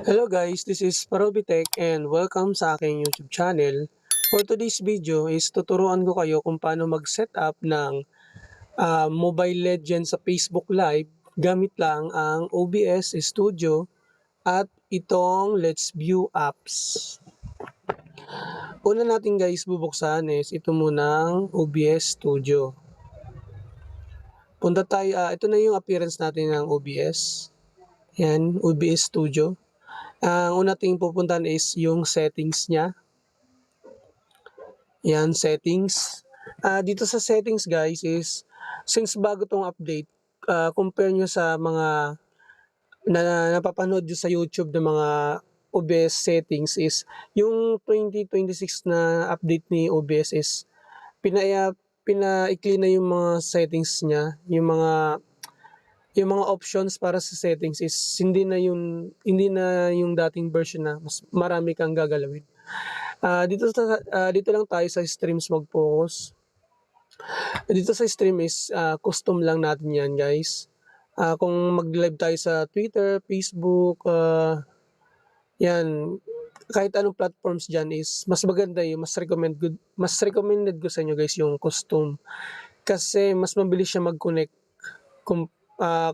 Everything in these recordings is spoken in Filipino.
Hello guys, this is Parobitech and welcome sa aking YouTube channel. For today's video is tuturuan ko kayo kung paano mag-setup ng Mobile Legends sa Facebook Live gamit lang ang OBS Studio at itong Let's View apps. Una natin guys bubuksan is ito munang OBS Studio. Punta tayo, ito na yung appearance natin ng OBS. Yan, OBS Studio. Ang una nating pupuntahan is yung settings niya. Yan, settings. Dito sa settings guys is, since bago tong update, compare nyo sa mga napapanood nyo sa YouTube ng mga OBS settings is, yung 2026 na update ni OBS is, pinaikli na yung mga settings niya, yung mga options para sa settings is hindi na yung dating version na mas marami kang gagalawin. Dito lang tayo sa streams mag-focus. Dito sa stream is custom lang natin 'yan, guys. Kung mag-live tayo sa Twitter, Facebook, 'yan, kahit anong platforms diyan is mas maganda 'yung mas recommended ko sa inyo guys yung custom. Kasi mas mabilis siya mag-connect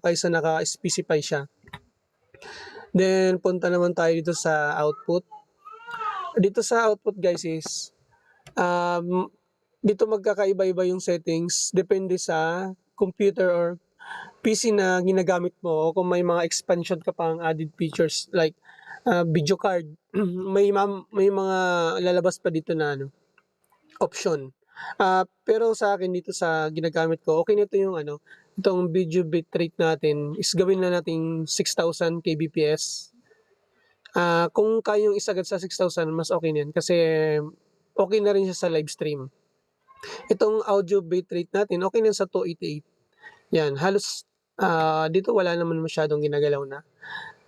kaysa naka-specify siya. Then punta naman tayo dito sa output. Dito sa output guys is um, dito magkakaiba-iba yung settings depende sa computer or PC na ginagamit mo o kung may mga expansion ka pang added features like video card. May mga lalabas pa dito na option. Pero sa akin dito sa ginagamit ko, okay nito yung itong video bitrate natin is gawin na nating 6,000 kbps. Kung kayong isagad sa 6,000 mas okay na yan kasi okay na rin siya sa live stream. Itong audio bitrate natin, okay na sa 288. Yan, halos dito wala naman masyadong ginagalaw na.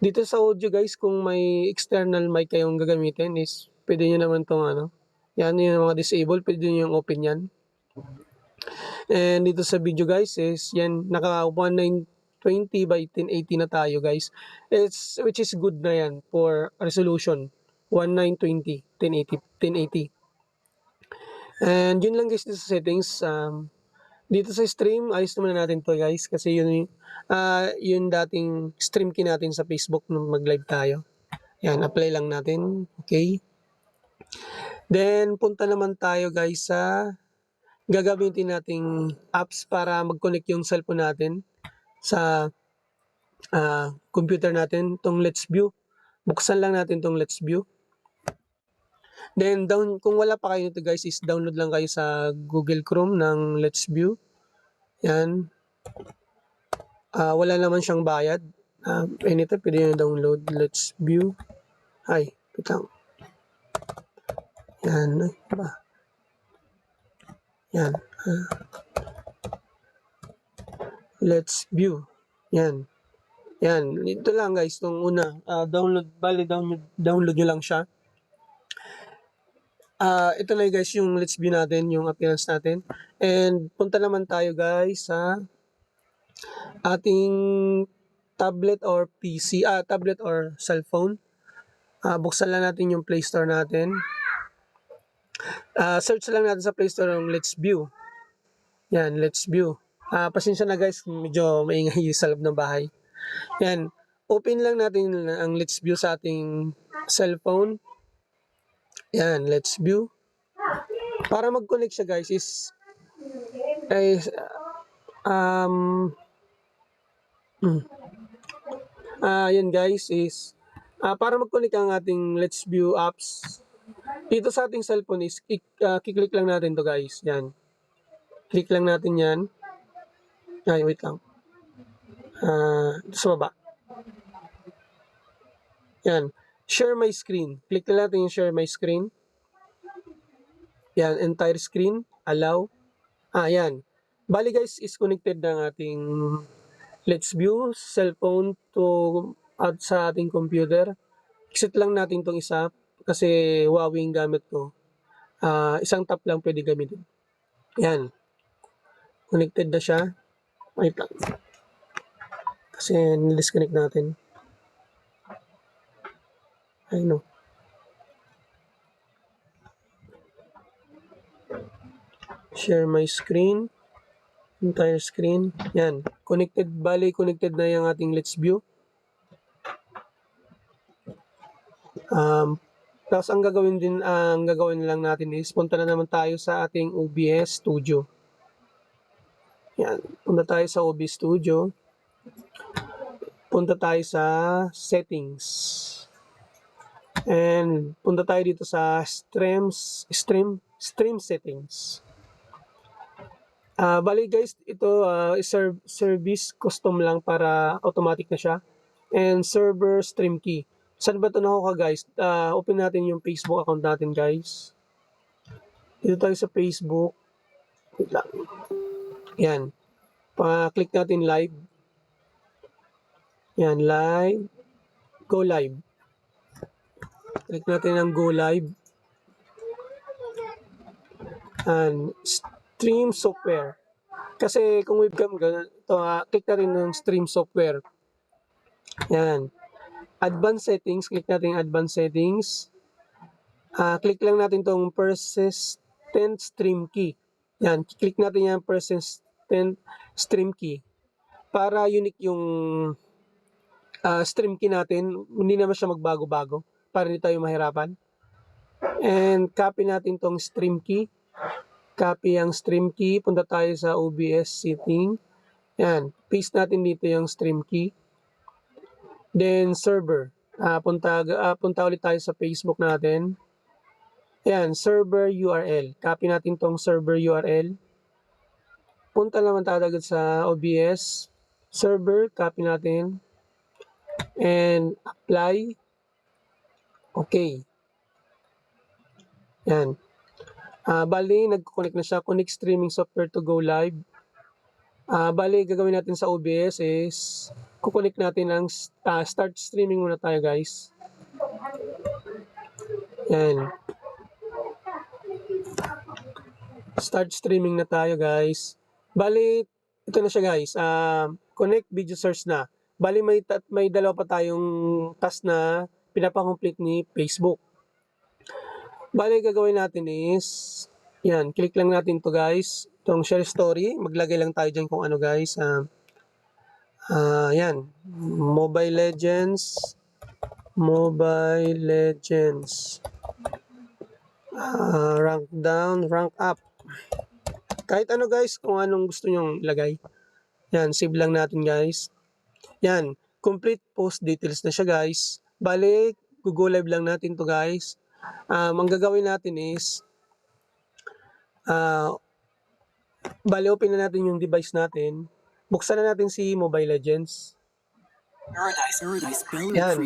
Dito sa audio guys, kung may external mic kayong gagamitin is pwede nyo naman tong yan yung mga disable, pwede nyo yung open yan. And dito sa video guys is yan, naka 1920 by 1080 na tayo guys. Which is good na yan for resolution. 1920, 1080. And yun lang guys dito sa settings. Dito sa stream, ayos naman na natin to guys kasi yun dating stream natin sa Facebook nung mag-live tayo. Yan, apply lang natin. Okay. Then, punta naman tayo guys sa gagamitin nating apps para mag-connect yung cellphone natin sa computer natin, tong Let's View. Buksan lang natin tong Let's View. Then, kung wala pa kayo nito guys, is download lang kayo sa Google Chrome ng Let's View. Yan. Wala naman siyang bayad. Anytime, pwede nyo download Let's View. Ay, pitang. Yan. Ba? Yan. Let's View. Yan. Yan. Ito lang guys, itong una. Download nyo lang siya. Ito na guys yung Let's View natin, yung appearance natin. And punta naman tayo guys sa ating tablet or PC, tablet or cellphone. Buksan lang natin yung Play Store natin. Search lang natin sa Play Store yung Let's View. Yan, Let's View. Pasensya na guys, medyo maingay sa loob ng bahay. Yan, open lang natin ang Let's View sa ating cellphone. Yan, Let's View. Para mag-connect siya guys is yan guys is para mag-connect ang ating Let's View apps dito sa ating cellphone is kiklik lang natin to guys. Yan. Click lang natin yan. Ay, wait lang. Sa baba. Yan. Share my screen. Click lang natin yung share my screen. Yan. Entire screen. Allow. Yan. Bali guys, is connected ng ating Let's View cellphone to sa ating computer. Exit lang natin tong isa kasi Huawei yung gamit ko. Isang tap lang pwede gamitin. Yan. Connected na siya. Wait lang. Kasi nil-disconnect natin. Ayun, oh. Share my screen. Entire screen. Yan. Connected. Bali, connected na yung ating Let's View. Tapos ang gagawin lang natin is punta na naman tayo sa ating OBS Studio. Yan. Punta tayo sa OBS Studio. Punta tayo sa settings. And punta tayo dito sa stream settings. Bali guys, ito service custom lang para automatic na siya. And server stream key. Saan ba ito nakuha guys? Open natin yung Facebook account natin guys. Dito tayo sa Facebook. Wait lang. Yan. Pa-click natin live. Yan, live. Go live. Click natin ang go live. And stream software. Kasi kung webcam ganun, ito, click na rin ng stream software. Yan. Advanced settings, click natin advanced settings. Click lang natin tong persistent stream key. Yan, click natin yung persistent stream key. Para unique yung stream key natin, hindi naman siya magbago-bago. Para hindi tayo mahirapan. And copy natin tong stream key. Copy ang stream key. Punta tayo sa OBS setting. Yan. Paste natin dito yung stream key. Then server. Punta ulit tayo sa Facebook natin. Yan. Server URL. Copy natin tong server URL. Punta naman tayo agad sa OBS. Server. Copy natin. And apply. Okay. Yan. Bali, nag-connect na siya. Connect streaming software to go live. Bali, gagawin natin sa OBS is kukonek natin ang start streaming muna tayo guys. Yan. Start streaming na tayo guys. Bali, ito na siya guys. Connect video source na. Bali, may dalawa pa tayong task na pinapacomplete ni Facebook. Bali, gagawin natin is, yan, click lang natin to guys. Itong share story, maglagay lang tayo dyan kung ano guys. Yan, Mobile Legends. Rank down, rank up. Kahit ano guys, kung anong gusto nyong ilagay. Yan, save lang natin guys. Yan, complete post details na siya guys. Bali, go live lang natin to guys. Ang gagawin natin is bali open na natin yung device natin. Buksan na natin si Mobile Legends. Yan.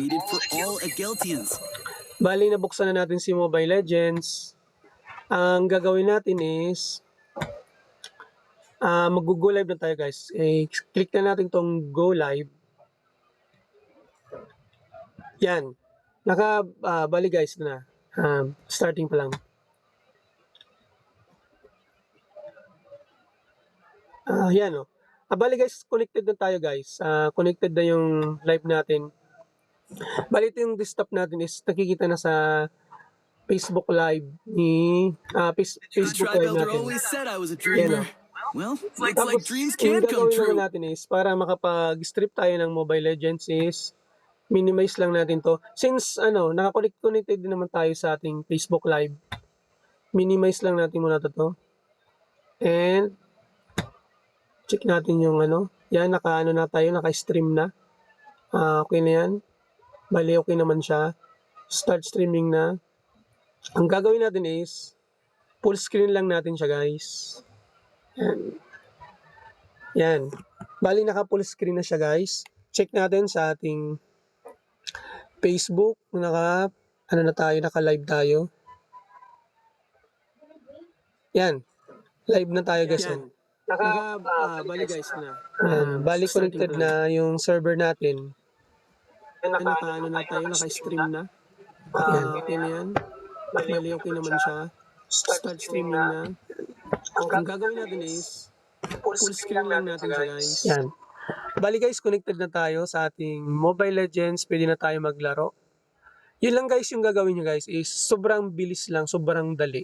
Bali nabuksan na natin si Mobile Legends. Ang gagawin natin is mag-go live na tayo guys. Click na natin tong go live. Yan. Bali guys na. Starting pa lang. Yan o. Bali guys, connected na tayo guys. Connected na yung live natin. Bali ito yung desktop natin is nakikita na sa Facebook live ni Facebook live natin. Yan o. Tapos, yung gagawin naman natin is para makapag-strip tayo ng Mobile Legends is minimize lang natin to. Since naka-connected din naman tayo sa ating Facebook live. Minimize lang natin muna to. And check natin yung yan naka-stream na. Okay na yan. Bali okay naman siya. Start streaming na. Ang gagawin natin is full screen lang natin siya guys. Yan. Bali naka full screen na siya guys. Check natin sa ating Facebook, naka-live tayo. Yan. Live na tayo guys. Yan. Bali guys na. Bali connected na yung server natin. Naka-stream na. Okay na yan. Bali okay naman siya. Start streaming na. Ang gagawin natin is full screen lang natin siya guys. Yan. Bali guys, connected na tayo sa ating Mobile Legends. Pwede na tayo maglaro. Yun lang guys yung gagawin niyo guys is sobrang bilis lang, sobrang dali.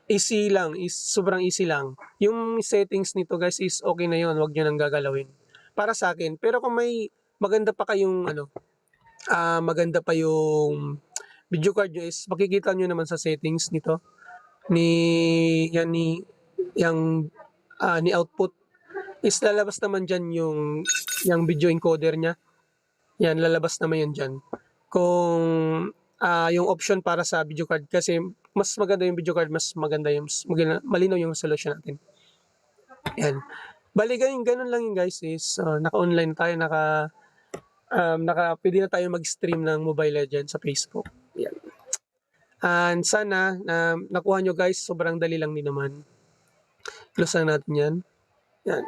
Easy lang, is sobrang easy lang. Yung settings nito guys is okay na yun, wag niyo nang gagalawin. Para sa akin. Pero kung may maganda pa kayong ano, maganda pa yung video card nyo is makikita nyo naman sa settings nito ni yan ni output is lalabas naman diyan yung video encoder niya. Yan lalabas naman yun diyan. Kung yung option para sa video card kasi mas maganda yung video card, mas maganda yung malinaw yung resolution natin. Yan. Bali ganun lang yun guys is naka-online tayo, pwede na tayo mag-stream ng Mobile Legends sa Facebook. Yan. And sana na nakuha nyo guys, sobrang dali lang din naman. Close lang natin yan. Yan.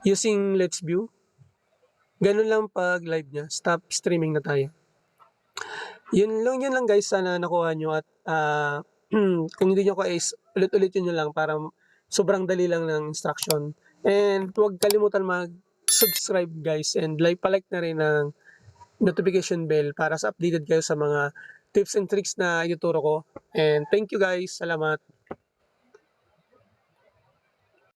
Using Let's View. Ganun lang pag live niya. Stop streaming na tayo. Yun lang guys, sana nakuha nyo at kung hindi nyo ko is ulit-ulit nyo lang para sobrang dali lang ng instruction. And huwag kalimutan mag-subscribe guys and palike na rin ng notification bell para sa updated kayo sa mga tips and tricks na ituturo ko. And thank you guys. Salamat.